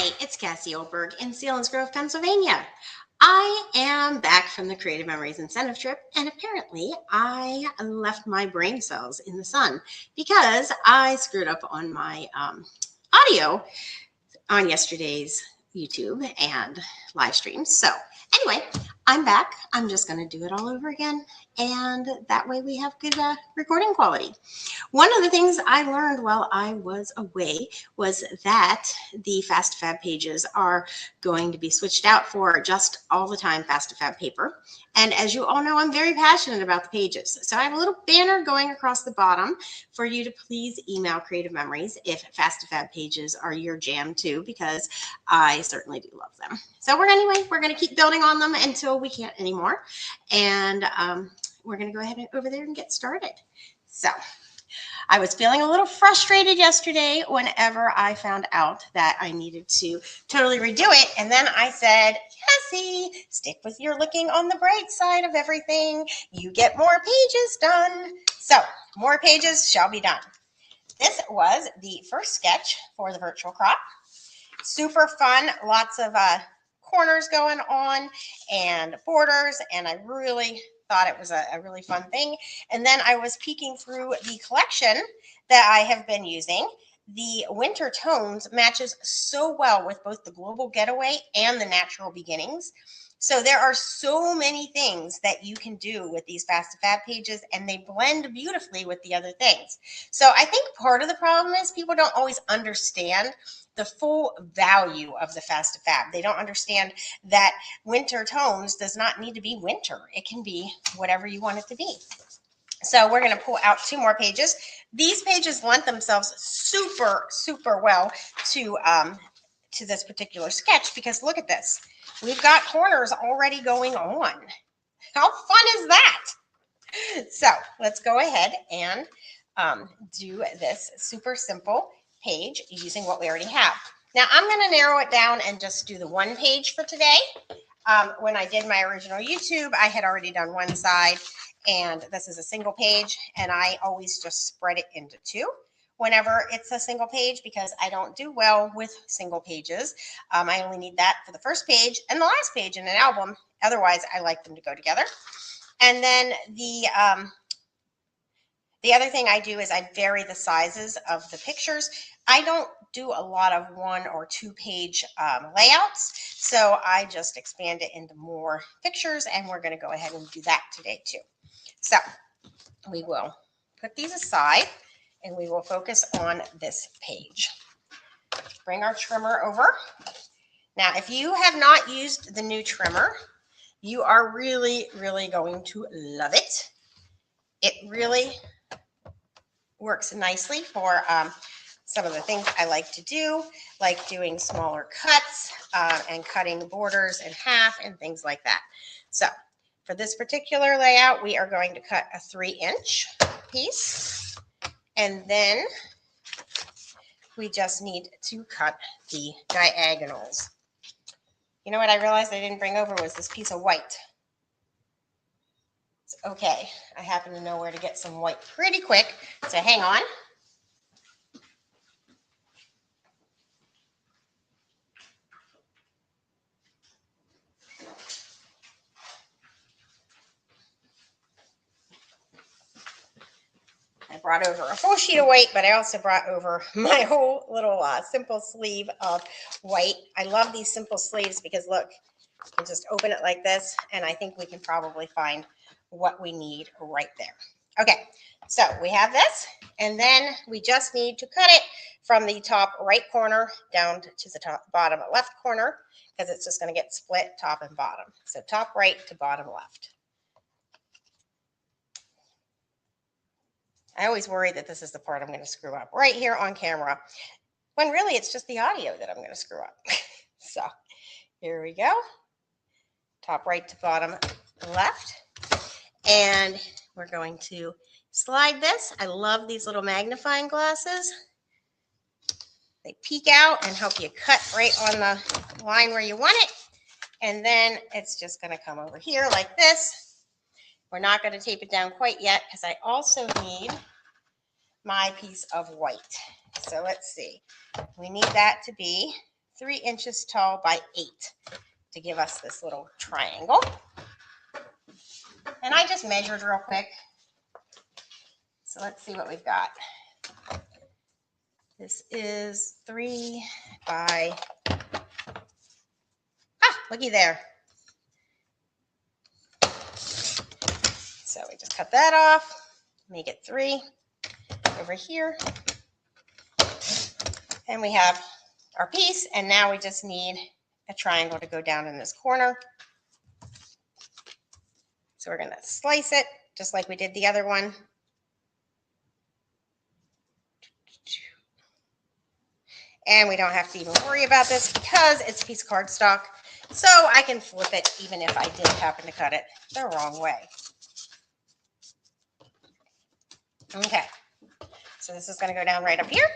Hi, it's Cassie Oelberg in Selinsgrove, Pennsylvania. I am back from the Creative Memories Incentive Trip, and apparently I left my brain cells in the sun because I screwed up on my audio on yesterday's YouTube and live streams. So anyway, I'm back. I'm just going to do it all over again, and that way we have good recording quality. One of the things I learned while I was away was that the Fast2Fab pages are going to be switched out for just all the time Fast2Fab paper. And as you all know, I'm very passionate about the pages. So I have a little banner going across the bottom for you to please email Creative Memories if Fast2Fab pages are your jam too, because I certainly do love them. So we're going to keep building on them until we can't anymore. And we're going to go ahead and over there and get started. So I was feeling a little frustrated yesterday whenever I found out that I needed to totally redo it. And then I said, Cassie, stick with your looking on the bright side of everything. You get more pages done. So more pages shall be done. This was the first sketch for the virtual crop. Super fun. Lots of corners going on and borders. And I really thought it was a really fun thing. And then I was peeking through the collection that I have been using. The winter tones matches so well with both the global getaway and the natural beginnings. So there are so many things that you can do with these Fast2Fab pages, and they blend beautifully with the other things. So I think part of the problem is people don't always understand the full value of the Fast2Fab. They don't understand that winter tones does not need to be winter. It can be whatever you want it to be. So we're going to pull out two more pages. These pages lend themselves super, super well to this particular sketch because look at this. We've got corners already going on. How fun is that? So let's go ahead and do this super simple page using what we already have. Now I'm going to narrow it down and just do the one page for today. When I did my original YouTube, I had already done one side, and this is a single page, and I always just spread it into two whenever it's a single page because I don't do well with single pages. I only need that for the first page and the last page in an album. Otherwise, I like them to go together. And then the other thing I do is I vary the sizes of the pictures. I don't do a lot of 1 or 2 page layouts, so I just expand it into more pictures, and we're going to go ahead and do that today too. So we will put these aside, and we will focus on this page. Bring our trimmer over. Now, if you have not used the new trimmer, you are really, really going to love it. It really works nicely for some of the things I like to do, like doing smaller cuts and cutting the borders in half and things like that. So for this particular layout, we are going to cut a 3-inch piece, and then we just need to cut the diagonals. You know what I realized I didn't bring over was this piece of white. It's okay. I happen to know where to get some white pretty quick, so hang on. I brought over a full sheet of white, but I also brought over my whole little simple sleeve of white. I love these simple sleeves because look, you can just open it like this, and I think we can probably find what we need right there. Okay, so we have this, and then we just need to cut it from the top right corner down to the top bottom left corner because it's just going to get split top and bottom. So top right to bottom left. I always worry that this is the part I'm going to screw up right here on camera, when really it's just the audio that I'm going to screw up. So here we go. Top right to bottom left. And we're going to slide this. I love these little magnifying glasses. They peek out and help you cut right on the line where you want it. And then it's just going to come over here like this. We're not going to tape it down quite yet because I also need my piece of white. So let's see. We need that to be 3 inches tall by 8 to give us this little triangle. And I just measured real quick. So let's see what we've got. This is 3 by, looky there. So we just cut that off, make it 3 over here. And we have our piece, and now we just need a triangle to go down in this corner. So we're going to slice it just like we did the other one. And we don't have to even worry about this because it's a piece of cardstock. So I can flip it even if I did happen to cut it the wrong way. Okay, so this is going to go down right up here.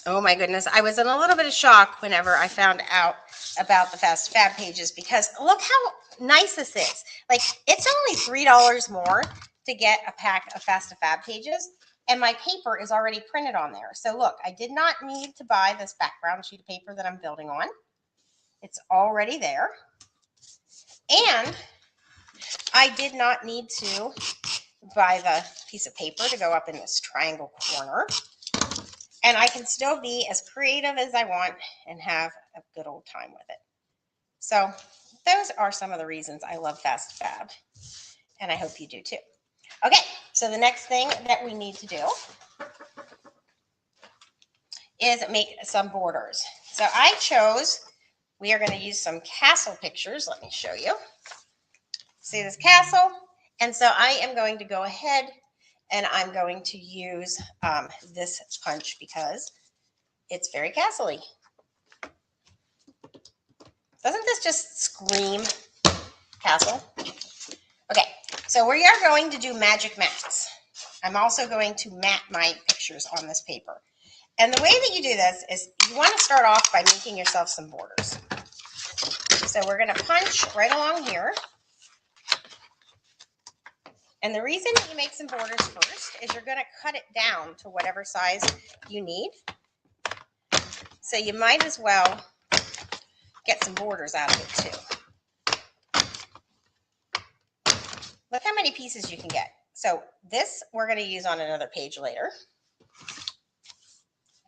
Oh my goodness, I was in a little bit of shock whenever I found out about the Fast2Fab pages, because look how nice this is. Like, it's only $3 more to get a pack of Fast2Fab pages, and my paper is already printed on there. So look, I did not need to buy this background sheet of paper that I'm building on. It's already there. And I did not need to buy the piece of paper to go up in this triangle corner. And I can still be as creative as I want and have a good old time with it. So those are some of the reasons I love Fast2Fab, and I hope you do too. Okay, so the next thing that we need to do is make some borders. So I chose, we are going to use some castle pictures. Let me show you. See this castle? And so I am going to go ahead and I'm going to use this punch because it's very castle-y. Doesn't this just scream castle? Okay, so we are going to do magic mats. I'm also going to mat my pictures on this paper. And the way that you do this is you want to start off by making yourself some borders. So we're going to punch right along here. And the reason you make some borders first is you're going to cut it down to whatever size you need. So you might as well get some borders out of it too. Look how many pieces you can get. So this we're going to use on another page later.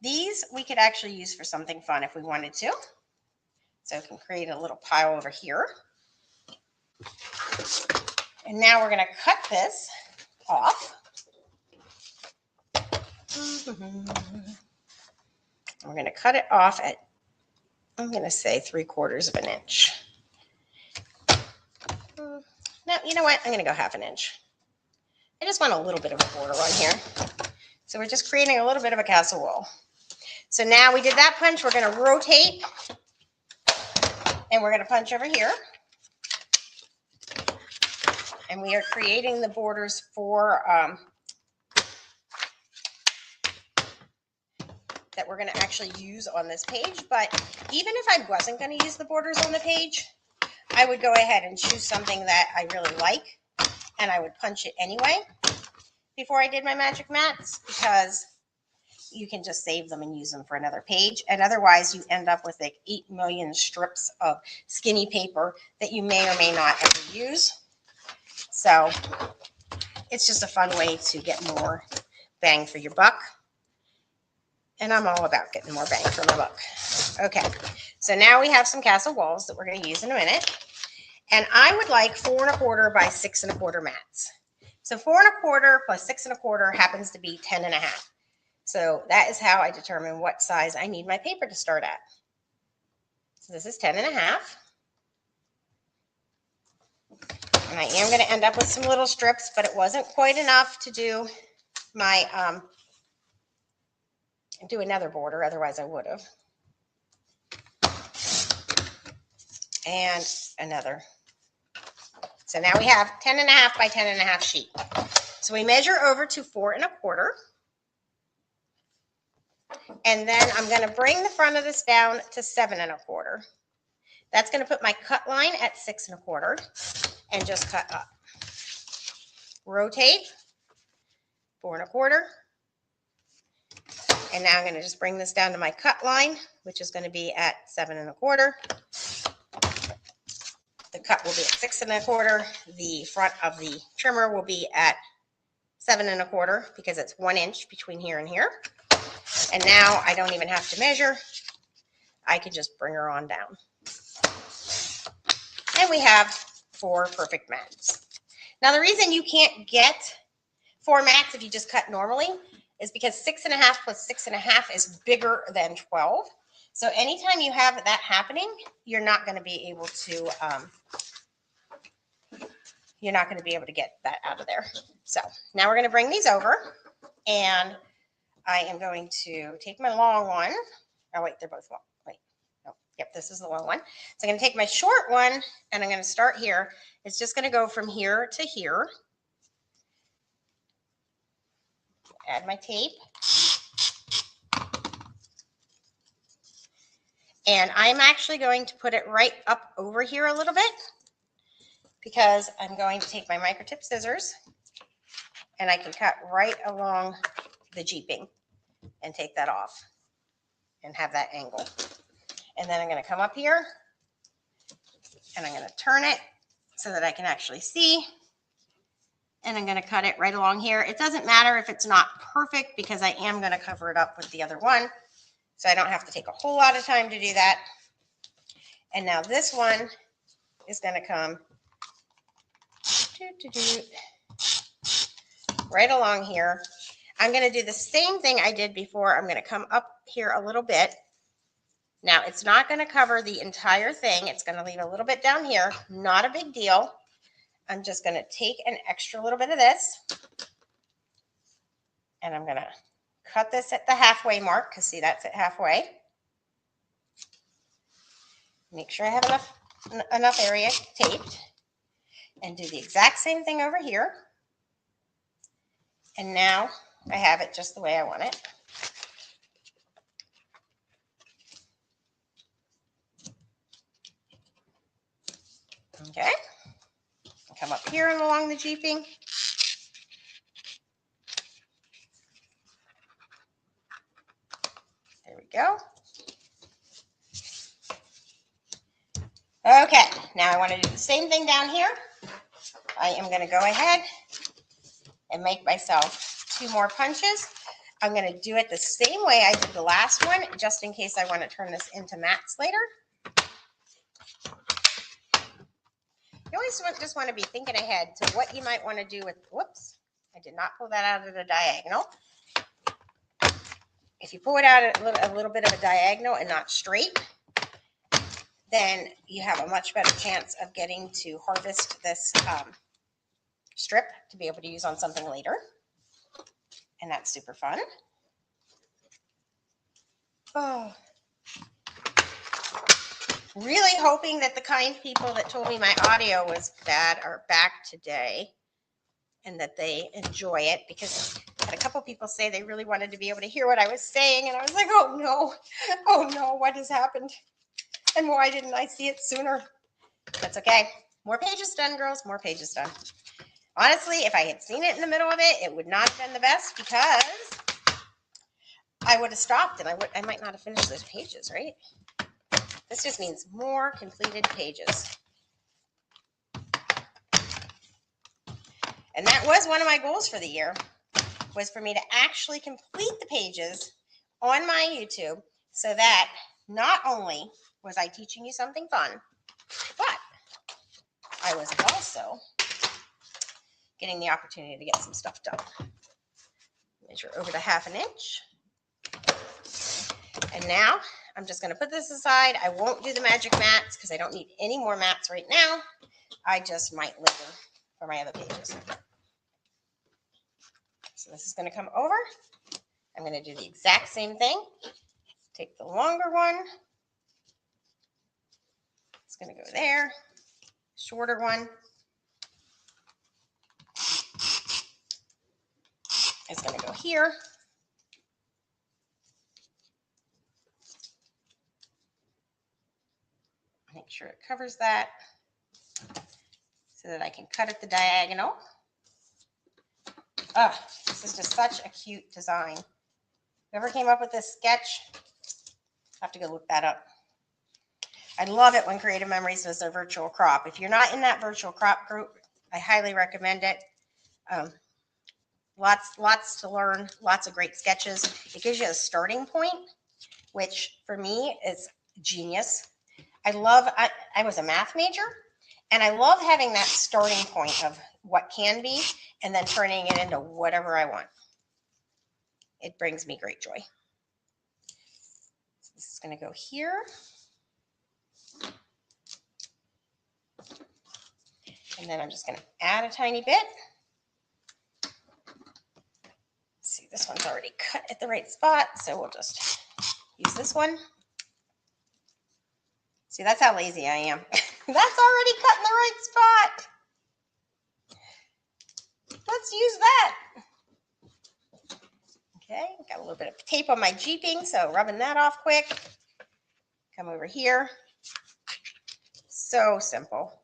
These we could actually use for something fun if we wanted to. So we can create a little pile over here. And now we're going to cut this off. We're going to cut it off at, I'm going to say 3/4 of an inch. No, you know what? I'm going to go 1/2 inch. I just want a little bit of a border on here. So we're just creating a little bit of a castle wall. So now we did that punch. We're going to rotate and we're going to punch over here. And we are creating the borders for that we're going to actually use on this page. But even if I wasn't going to use the borders on the page, I would go ahead and choose something that I really like, and I would punch it anyway before I did my magic mats, because you can just save them and use them for another page. And otherwise you end up with like 8 million strips of skinny paper that you may or may not ever use. So it's just a fun way to get more bang for your buck. And I'm all about getting more bang for my buck. Okay, so now we have some castle walls that we're going to use in a minute. And I would like 4 1/4 by 6 1/4 mats. So 4 1/4 plus 6 1/4 happens to be 10 1/2. So that is how I determine what size I need my paper to start at. So this is 10 1/2. And I am going to end up with some little strips, but it wasn't quite enough to do my, do another border. Otherwise I would have. And another. So now we have 10 1/2 by 10 1/2 sheet. So we measure over to 4 1/4. And then I'm going to bring the front of this down to 7 1/4. That's going to put my cut line at 6 1/4 and just cut up. Rotate 4 1/4. And now I'm going to just bring this down to my cut line, which is going to be at 7 1/4. The cut will be at 6 1/4. The front of the trimmer will be at 7 1/4 because it's 1 inch between here and here. And now I don't even have to measure. I can just bring her on down. And we have 4 perfect mats. Now the reason you can't get 4 mats if you just cut normally is because 6 1/2 plus 6 1/2 is bigger than 12. So anytime you have that happening, you're not going to be able to get that out of there. So now we're going to bring these over, and I am going to take my long one. Oh wait, they're both long. Wait, no, yep, this is the long one. So I'm going to take my short one, and I'm going to start here. It's just going to go from here to here. Add my tape. And I'm actually going to put it right up over here a little bit because I'm going to take my microtip scissors and I can cut right along the jeeping and take that off and have that angle. And then I'm going to come up here and I'm going to turn it so that I can actually see. And I'm going to cut it right along here. It doesn't matter if it's not perfect because I am going to cover it up with the other one. So I don't have to take a whole lot of time to do that. And now this one is going to come right along here. I'm going to do the same thing I did before. I'm going to come up here a little bit. Now it's not going to cover the entire thing. It's going to leave a little bit down here. Not a big deal. I'm just going to take an extra little bit of this. And I'm going to cut this at the halfway mark because see, that's at halfway. Make sure I have enough area taped and do the exact same thing over here. And now I have it just the way I want it. Okay. Come up here and along the jeeping. There we go. Okay, now I want to do the same thing down here. I am going to go ahead and make myself 2 more punches. I'm going to do it the same way I did the last one, just in case I want to turn this into mats later. You always just want to be thinking ahead to what you might want to do with, whoops, I did not pull that out of the diagonal. If you pull it out a little bit of a diagonal and not straight, then you have a much better chance of getting to harvest this strip to be able to use on something later. And that's super fun. Oh. Really hoping that the kind people that told me my audio was bad are back today and that they enjoy it, because I had a couple people say they really wanted to be able to hear what I was saying. And I was like, oh no, what has happened? And why didn't I see it sooner? That's okay. More pages done, girls, more pages done. Honestly, if I had seen it in the middle of it, it would not have been the best because I would have stopped and I might not have finished those pages, right? This just means more completed pages. And that was one of my goals for the year, was for me to actually complete the pages on my YouTube so that not only was I teaching you something fun, but I was also getting the opportunity to get some stuff done. Measure over the 1/2 inch. And now I'm just going to put this aside. I won't do the magic mats because I don't need any more mats right now. I just might later for my other pages. So this is going to come over. I'm going to do the exact same thing. Take the longer one. It's going to go there. Shorter one is going to go here. Make sure it covers that so that I can cut at the diagonal. Oh, this is just such a cute design. Whoever came up with this sketch, I have to go look that up. I love it when Creative Memories does their virtual crop. If you're not in that virtual crop group, I highly recommend it. Lots to learn, lots of great sketches. It gives you a starting point, which for me is genius. I was a math major, and I love having that starting point of what can be and then turning it into whatever I want. It brings me great joy. So this is going to go here. And then I'm just going to add a tiny bit. See, this one's already cut at the right spot, so we'll just use this one. See, that's how lazy I am. That's already cut in the right spot. Let's use that. Okay, got a little bit of tape on my jeeping, so rubbing that off quick. Come over here. So simple.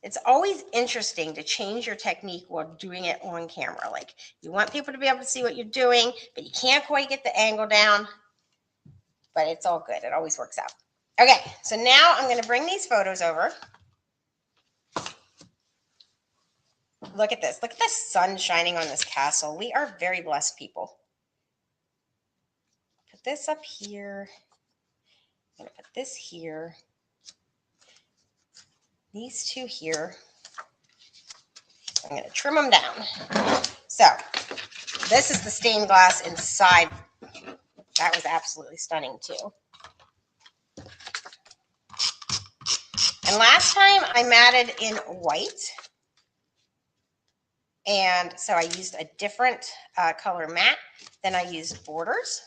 It's always interesting to change your technique while doing it on camera. Like, you want people to be able to see what you're doing, but you can't quite get the angle down. But it's all good. It always works out. Okay, so now I'm going to bring these photos over. Look at this. Look at the sun shining on this castle. We are very blessed people. Put this up here. I'm going to put this here. These two here. I'm going to trim them down. So this is the stained glass inside. That was absolutely stunning too. And last time I matted in white. And so I used a different color matte than I used borders.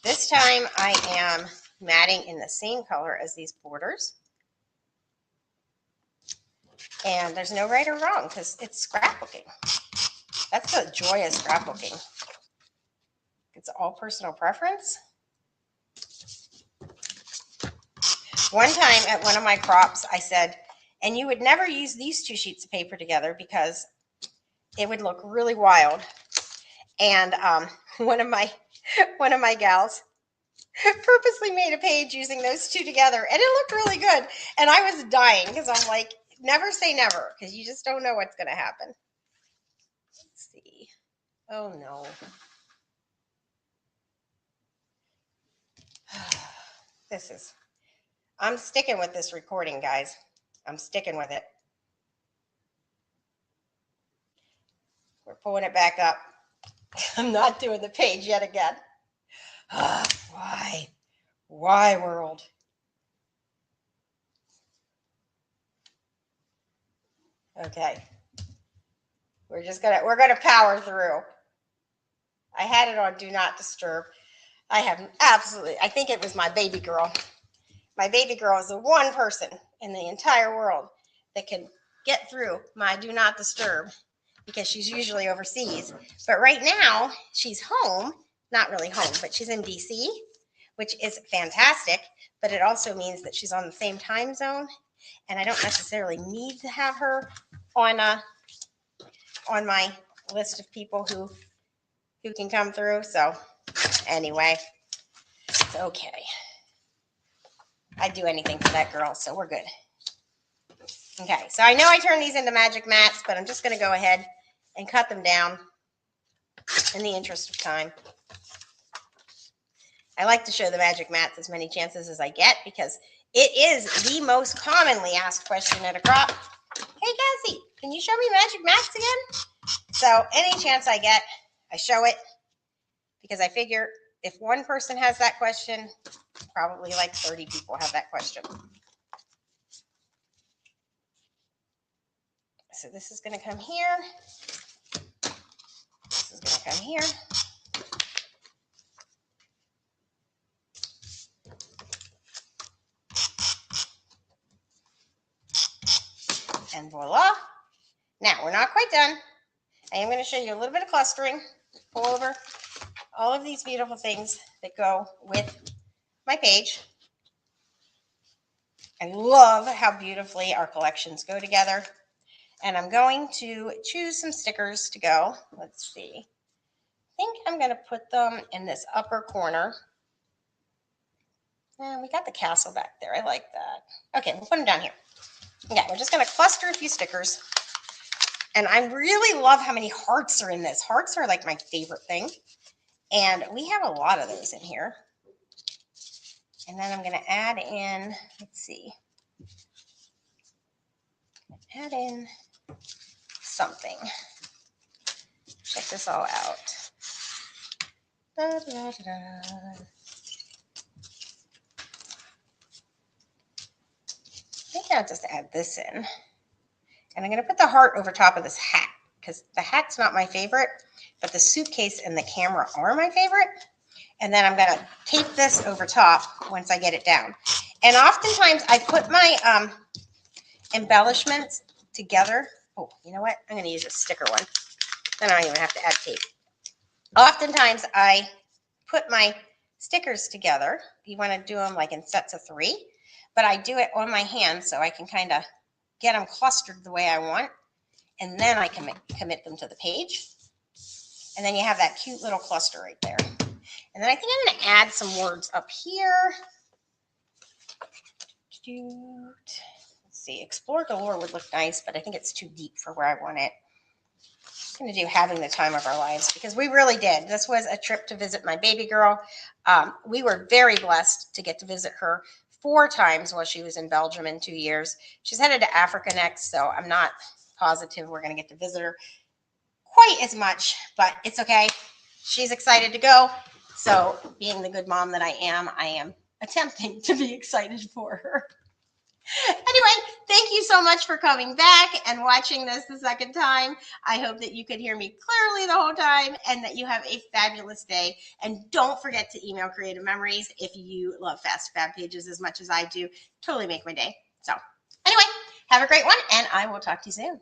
This time I am matting in the same color as these borders. And there's no right or wrong because it's scrapbooking. That's the joy of scrapbooking. It's all personal preference. One time at one of my crops, I said, and you would never use these two sheets of paper together because it would look really wild. And one of my gals purposely made a page using those two together, and it looked really good. And I was dying because I'm like, never say never, because you just don't know what's going to happen. Let's see. Oh, no. I'm sticking with this recording, guys. I'm sticking with it. We're pulling it back up. I'm not doing the page yet again. Why? Why, world? Okay. We're gonna power through. I had it on Do Not Disturb. I think it was my baby girl. My baby girl is the one person in the entire world that can get through my Do Not Disturb because she's usually overseas. But right now she's home, not really home, but she's in DC, which is fantastic. But it also means that she's on the same time zone, and I don't necessarily need to have her on my list of people who can come through. So anyway, it's okay. I'd do anything for that girl, so we're good. Okay, so I know I turned these into magic mats, but I'm just going to go ahead and cut them down in the interest of time. I like to show the magic mats as many chances as I get because it is the most commonly asked question at a crop. Hey, Cassie, can you show me magic mats again? So any chance I get, I show it because I figure if one person has that question, probably like 30 people have that question. So this is going to come here. This is going to come here. And voila. Now, we're not quite done. I am going to show you a little bit of clustering. Pull over all of these beautiful things that go with my page. I love how beautifully our collections go together. And I'm going to choose some stickers to go. Let's see. I think I'm going to put them in this upper corner. And we got the castle back there. I like that. Okay, we'll put them down here. Yeah, we're just going to cluster a few stickers. And I really love how many hearts are in this. Hearts are like my favorite thing. And we have a lot of those in here. And then I'm going to add in, let's see. Add in something. Check this all out. Da, da, da, da. I think I'll just add this in. And I'm going to put the heart over top of this hat because the hat's not my favorite, but the suitcase and the camera are my favorite. And then I'm going to tape this over top once I get it down. And oftentimes I put my embellishments together. Oh, you know what? I'm going to use a sticker one. Then I don't even have to add tape. Oftentimes I put my stickers together. You want to do them like in sets of 3, but I do it on my hand so I can kind of get them clustered the way I want. And then I can commit them to the page. And then you have that cute little cluster right there. And then I think I'm going to add some words up here. Let's see, Explore Galore would look nice, but I think it's too deep for where I want it. I'm going to do Having the Time of Our Lives because we really did. This was a trip to visit my baby girl. We were very blessed to get to visit her 4 times while she was in Belgium in 2 years. She's headed to Africa next, so I'm not positive we're going to get to visit her quite as much, but it's okay. She's excited to go. So being the good mom that I am attempting to be excited for her. Anyway, thank you so much for coming back and watching this the second time. I hope that you could hear me clearly the whole time and that you have a fabulous day. And don't forget to email Creative Memories if you love Fast2Fab pages as much as I do. Totally make my day. So anyway, have a great one and I will talk to you soon.